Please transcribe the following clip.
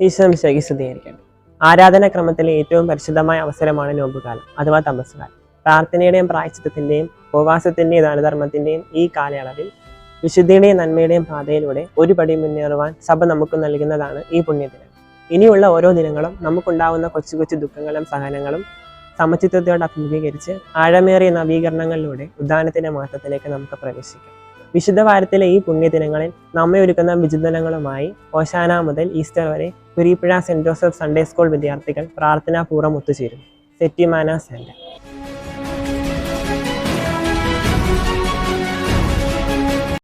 ഈശ്വരമിശിഹായ്ക്ക് സ്തുതിയായിരിക്കട്ടെ. ആരാധനാക്രമത്തിലെ ഏറ്റവും പരിശുദ്ധമായ അവസരമാണ് നോമ്പുകാലം അഥവാ തപസ്സുകാലം. പ്രാർത്ഥനയുടെയും പ്രായശ്ചിത്തത്തിന്റെയും ഉപവാസത്തിന്റെയും ദാനധർമ്മത്തിന്റെയും ഈ കാലയളവിൽ വിശുദ്ധിയുടെയും നന്മയുടെയും പാതയിലൂടെ ഒരു പടി മുന്നേറുവാൻ സഭ നമുക്ക് നൽകുന്നതാണ് ഈ പുണ്യദിനം. ഇനിയുള്ള ഓരോ ദിനങ്ങളും നമുക്കുണ്ടാവുന്ന കൊച്ചു കൊച്ചു ദുഃഖങ്ങളും സഹനങ്ങളും സമചിത്തത്തോടെ അഭിമുഖീകരിച്ച് ആഴമേറിയ നവീകരണങ്ങളിലൂടെ ഉദ്ധാനത്തിന്റെ മാറ്റത്തിലേക്ക് നമുക്ക് പ്രവേശിക്കാം. വിശുദ്ധ വാരത്തിലെ ഈ പുണ്യദിനങ്ങളിൽ നമ്മെ ഒരുക്കുന്ന വിചിന്തനങ്ങളുമായി ഓശാന മുതൽ ഈസ്റ്റർ വരെ Kureepuzha saint Joseph Sunday school വിദ്യാർത്ഥികൾ പ്രാർത്ഥനാപൂർവ്വം ഒത്തുചേരുന്നു. സെറ്റിമാന സെന്റർ.